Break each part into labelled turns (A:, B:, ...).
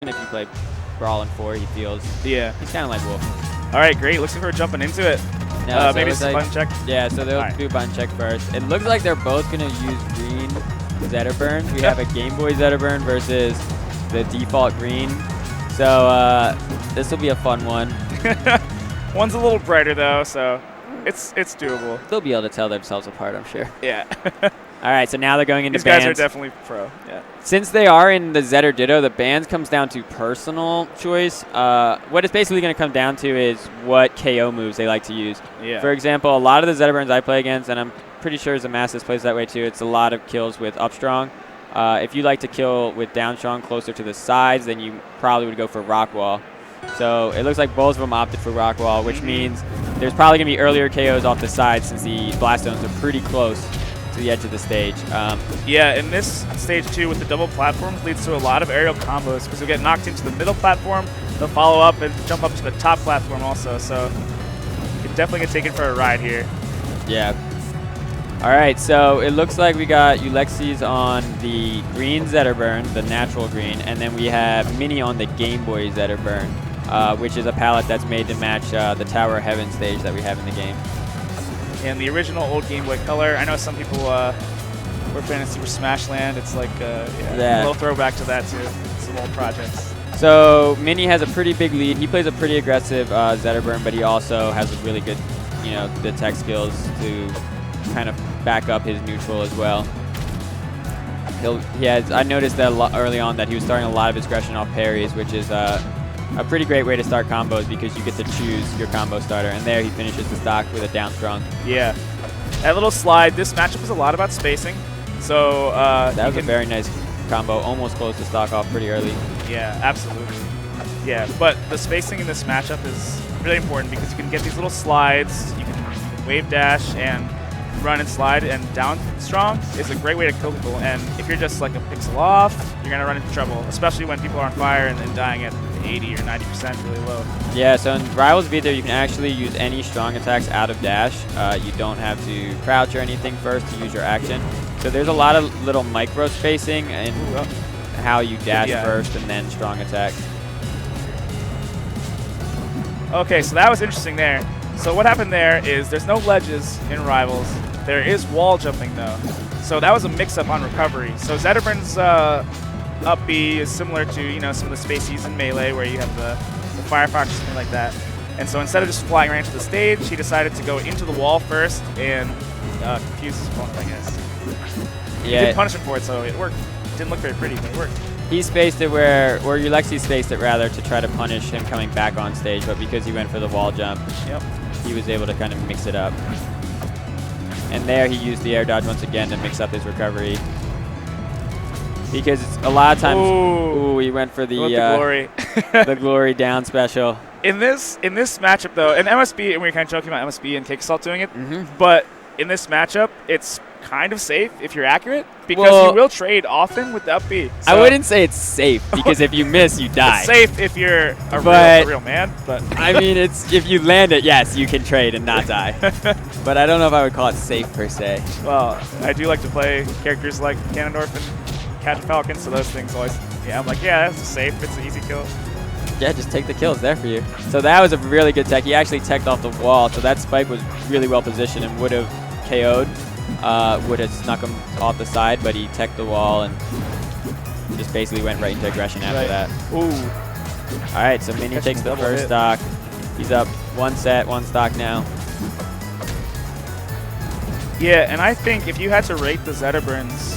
A: If you play Brawl in 4, he feels
B: Yeah.
A: he's kind of like Wolf.
B: All right, great. Looks like we're jumping into it.
A: No, so
B: maybe it's a
A: like,
B: button check.
A: Yeah, so they'll
B: Right.
A: do button check first. It looks like they're both going to use green Zetterburn. We have a Game Boy Zetterburn versus the default green. So this will be a fun one.
B: One's a little brighter though, so it's doable.
A: They'll be able to tell themselves apart, I'm sure.
B: Yeah.
A: All right, so now they're going into
B: These guys
A: bans.
B: are definitely pro. Yeah.
A: Since they are in the Zetter Ditto, the bans comes down to personal choice. What it's basically going to come down to is what KO moves they like to use.
B: Yeah.
A: For example, a lot of the Zetterburns I play against, and I'm pretty sure Zamassus plays that way too, it's a lot of kills with up strong. If you like to kill with down strong closer to the sides, then you probably would go for rock wall. So it looks like both of them opted for rock wall, which means there's probably going to be earlier KOs off the side since the blast zones are pretty close to the edge of the stage.
B: Yeah, in this stage 2 with the double platforms leads to a lot of aerial combos because you'll get knocked into the middle platform, they'll follow up and jump up to the top platform also. So you can definitely get taken for a ride here.
A: Yeah. All right, so it looks like we got uleksite on the green Zetterburn, the natural green, and then we have MiNi on the Game Boy Zetterburn, which is a palette that's made to match the Tower of Heaven stage that we have in the game.
B: And the original old Game Boy Color, I know some people were playing in Super Smash Land. It's like a little throwback to that too. Some old projects.
A: So MiNi has a pretty big lead. He plays a pretty aggressive Zetterburn, but he also has a really good, the tech skills to kind of back up his neutral as well. I noticed that early on that he was starting a lot of his aggression off parries, which is a pretty great way to start combos because you get to choose your combo starter. And there he finishes the stock with a down strong.
B: Yeah. That little slide, this matchup was a lot about spacing. So
A: that was a very nice combo, almost close to stock off pretty early.
B: Yeah, absolutely. Yeah, but the spacing in this matchup is really important because you can get these little slides, you can wave dash and run and slide, and down strong is a great way to kill people. And if you're just like a pixel off, you're going to run into trouble, especially when people are on fire and dying at 80 or 90% really low.
A: Yeah, so in Rivals Vita, you can actually use any strong attacks out of dash. You don't have to crouch or anything first to use your action. So there's a lot of little micro spacing in how you dash first and then strong attack.
B: Okay, so that was interesting there. So what happened there is there's no ledges in Rivals. There is wall jumping though. So that was a mix-up on recovery. So Zetterburn's up B is similar to some of the spacies in Melee where you have the Firefox or something like that. And so instead of just flying right into the stage, he decided to go into the wall first and confuse his opponent, I guess.
A: Yeah.
B: He did punish him for it, so it worked. Didn't look very pretty, but it worked.
A: He spaced it where uleksite spaced it rather to try to punish him coming back on stage, but because he went for the wall jump, he was able to kind of mix it up. And there he used the air dodge once again to mix up his recovery. Because a lot of times, he went for the
B: glory.
A: the glory down special.
B: In this matchup though, and MSB, and we were kind of joking about MSB and Cake Assault doing it, but in this matchup, it's kind of safe if you're accurate because you will trade often with the up B. So
A: I wouldn't say it's safe because if you miss, you die.
B: It's safe if you're a real man, but
A: I mean, it's if you land it, yes, you can trade and not die. But I don't know if I would call it safe per se.
B: Well, I do like to play characters like Ganondorf and Captain Falcon, so those things always, I'm like, yeah, that's safe. It's an easy kill.
A: Yeah, just take the kills there for you. So that was a really good tech. He actually teched off the wall, so that spike was really well positioned and would have KO'd. Would have snuck him off the side, but he teched the wall and just basically went right into aggression after that.
B: Ooh.
A: All right, so MiNi takes the first stock. He's up one set, one stock now.
B: Yeah, and I think if you had to rate the Zetterburns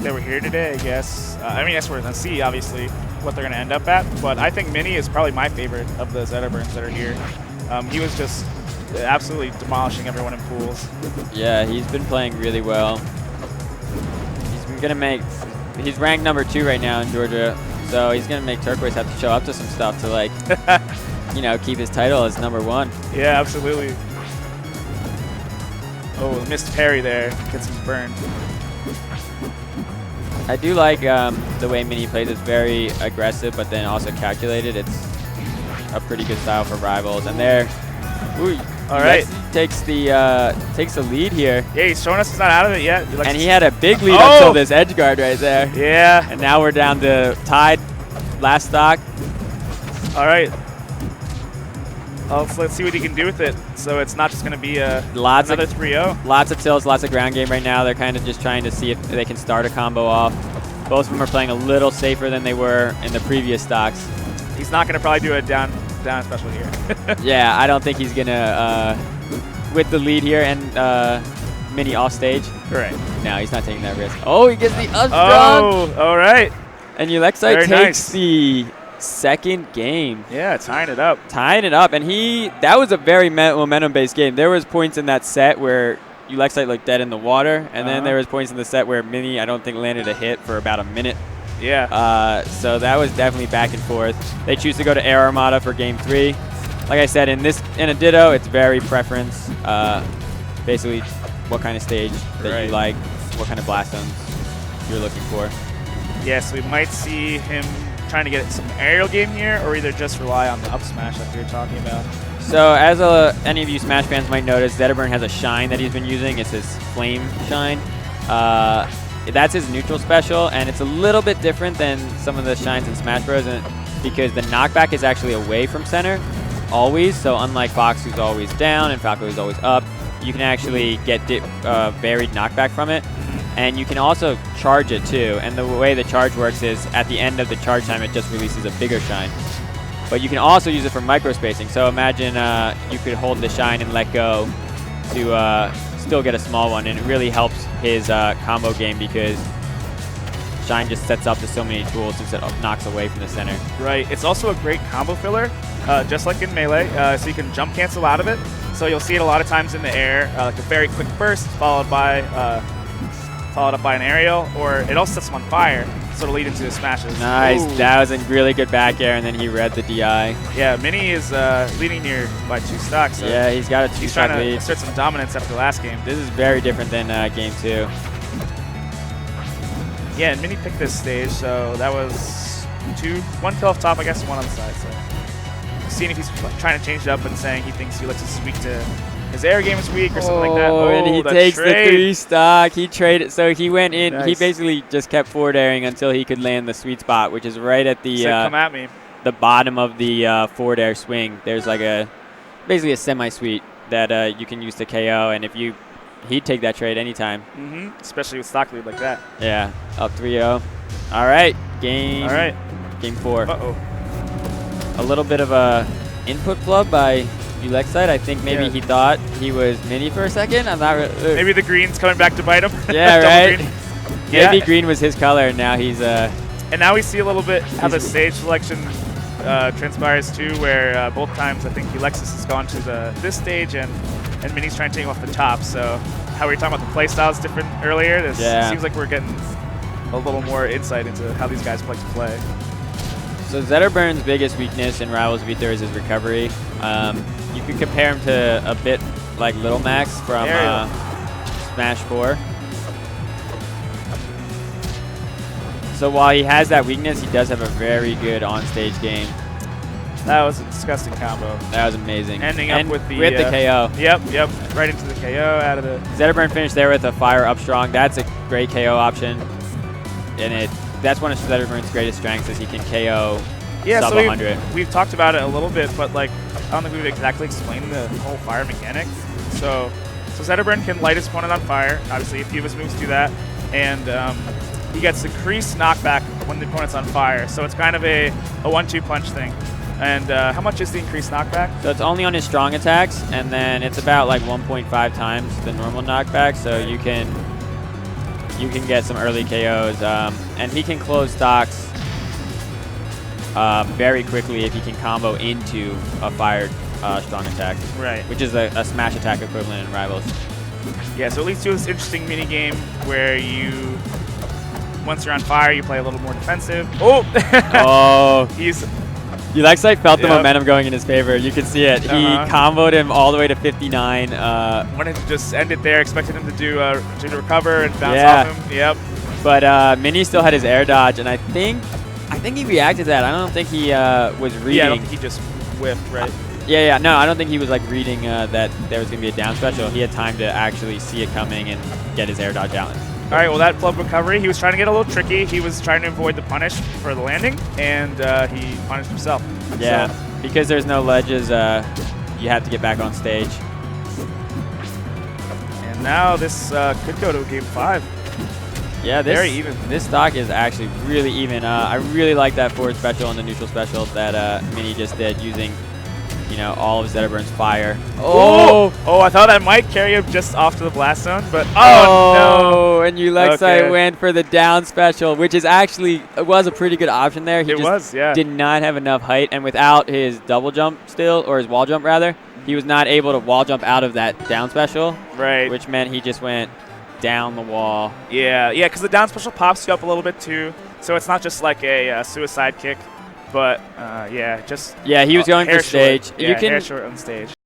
B: that were here today, I guess, I mean, we're going to see, obviously, what they're going to end up at, but I think MiNi is probably my favorite of the Zetterburns that are here. He was just absolutely demolishing everyone in pools.
A: Yeah, he's been playing really well. He's ranked number 2 right now in Georgia, so he's gonna make Turquoise have to show up to some stuff to like, keep his title as number 1.
B: Yeah, absolutely. Oh, missed parry there, gets him burned.
A: I do like the way MiNi plays. It's very aggressive, but then also calculated. It's a pretty good style for Rivals, and there. Ooh,
B: all right.
A: Takes the lead here.
B: Yeah, he's showing us he's not out of it yet.
A: And he had a big lead until this edge guard right there.
B: Yeah.
A: And now we're down to tied. last stock.
B: All right. Let's see what he can do with it. So it's not just going to be another 3-0.
A: Lots of tilts, lots of ground game right now. They're kind of just trying to see if they can start a combo off. Both of them are playing a little safer than they were in the previous stocks.
B: He's not going to probably do a down special here.
A: Yeah, I don't think he's going to, with the lead here and MiNi off stage.
B: Correct.
A: No, he's not taking that risk. Oh, he gets the up strong.
B: Oh, all right.
A: And uleksite takes
B: nice.
A: The second game.
B: Yeah, tying it up.
A: Tying it up. And that was a very momentum-based game. There was points in that set where uleksite looked dead in the water, and then there was points in the set where MiNi, I don't think, landed a hit for about a minute.
B: Yeah.
A: So that was definitely back and forth. They choose to go to Air Armada for game 3. Like I said, in a Ditto, it's very preference. Basically, what kind of stage that you like, what kind of blast zones you're looking for.
B: Yes, we might see him trying to get some aerial game here, or either just rely on the up smash like you were talking about.
A: So as any of you Smash fans might notice, Zetterburn has a shine that he's been using. It's his flame shine. That's his neutral special, and it's a little bit different than some of the shines in Smash Bros. Because the knockback is actually away from center, always. So unlike Fox, who's always down, and Falco, who's always up, you can actually get varied knockback from it. And you can also charge it too. And the way the charge works is at the end of the charge time, it just releases a bigger shine. But you can also use it for micro spacing. So imagine you could hold the shine and let go to still get a small one. And it really helps his combo game because shine just sets up to so many tools since it knocks away from the center.
B: Right. It's also a great combo filler, just like in Melee. So you can jump cancel out of it. So you'll see it a lot of times in the air, like a very quick burst followed up by an aerial, or it also sets them on fire, so it'll lead into the smashes.
A: Nice.
B: Ooh.
A: That was a really good back air, and then he read the DI.
B: Yeah, MiNi is leading here by 2 stocks. So
A: yeah, he's got a 2-stock lead.
B: He's trying to assert some dominance after the last game.
A: This is very different than game 2.
B: Yeah, and MiNi picked this stage, so that was 1 kill off top, I guess, and 1 on the side. So seeing if he's trying to change it up and saying he thinks Ulysses is weak to his air game is weak or something like that.
A: Oh, and he takes the 3-stock. He traded, so he went in. Nice. He basically just kept forward airing until he could land the sweet spot, which is right at the
B: come at me.
A: The bottom of the forward air swing. There's like basically a semi-sweet that you can use to KO, and he'd take that trade anytime.
B: Especially with stock lead like that.
A: Yeah, up 3-0. All right, game 4. A little bit of a input flub by uleksite. I think maybe he thought he was MiNi for a second. I'm not really.
B: Maybe the green's coming back to bite him.
A: Yeah, right. Green. Maybe green was his color, and now he's
B: And now we see a little bit how the stage selection transpires too, where both times I think Ulexis has gone to this stage, and MiNi's trying to take him off the top. So how we were talking about the play styles different earlier. This seems like we're getting a little more insight into how these guys like to play.
A: So Zetterburn's biggest weakness in Rivals V3 is his recovery. You can compare him to a bit like Little Max from Smash 4. So while he has that weakness, he does have a very good on-stage game.
B: That was a disgusting combo.
A: That was amazing.
B: Ending up with the
A: KO.
B: Yep. Right into the KO out of the...
A: Zetterburn finished there with a fire up strong. That's a great KO option. And that's one of Zetterburn's greatest strengths is he can KO sub 100.
B: We've talked about it a little bit, but like I don't think we've exactly explained the whole fire mechanic. So Zetterburn can light his opponent on fire. Obviously, a few of his moves do that. And he gets increased knockback when the opponent's on fire. So it's kind of a 1-2 punch thing. And how much is the increased knockback?
A: So it's only on his strong attacks, and then it's about like 1.5 times the normal knockback. So you can get some early KOs, and he can close stocks very quickly if he can combo into a fired strong attack.
B: Right.
A: Which is a smash attack equivalent in Rivals.
B: Yeah, so it leads to this interesting mini game where once you're on fire, you play a little more defensive. Oh!
A: uleksite felt the momentum going in his favor. You can see it. He comboed him all the way to 59.
B: Wanted to just end it there. Expected him to do to recover and bounce off him. Yep.
A: But MiNi still had his air dodge, and I think he reacted to that. I don't think he was reading.
B: Yeah, I don't think he just whiffed, right?
A: No, I don't think he was like reading that there was going to be a down special. He had time to actually see it coming and get his air dodge out.
B: All right, well, that plug recovery, he was trying to get a little tricky. He was trying to avoid the punish for the landing, and he punished himself.
A: Yeah,
B: So,
A: because there's no ledges, you have to get back on stage.
B: and now this could go to game 5.
A: Yeah,
B: Very even.
A: This stock is actually really even. I really like that forward special and the neutral special that MiNi just did using, you know, all of Zetterburn's fire.
B: Oh, I thought that might carry him just off to the blast zone, but oh, no.
A: And uleksite went for the down special, which is actually was a pretty good option there. He did not have enough height, and without his double jump still, or his wall jump rather, he was not able to wall jump out of that down special.
B: Right.
A: Which meant he just went down the wall.
B: Yeah, because the down special pops you up a little bit too, so it's not just like a suicide kick, but yeah, just
A: he was going for stage.
B: Yeah, hair short on stage.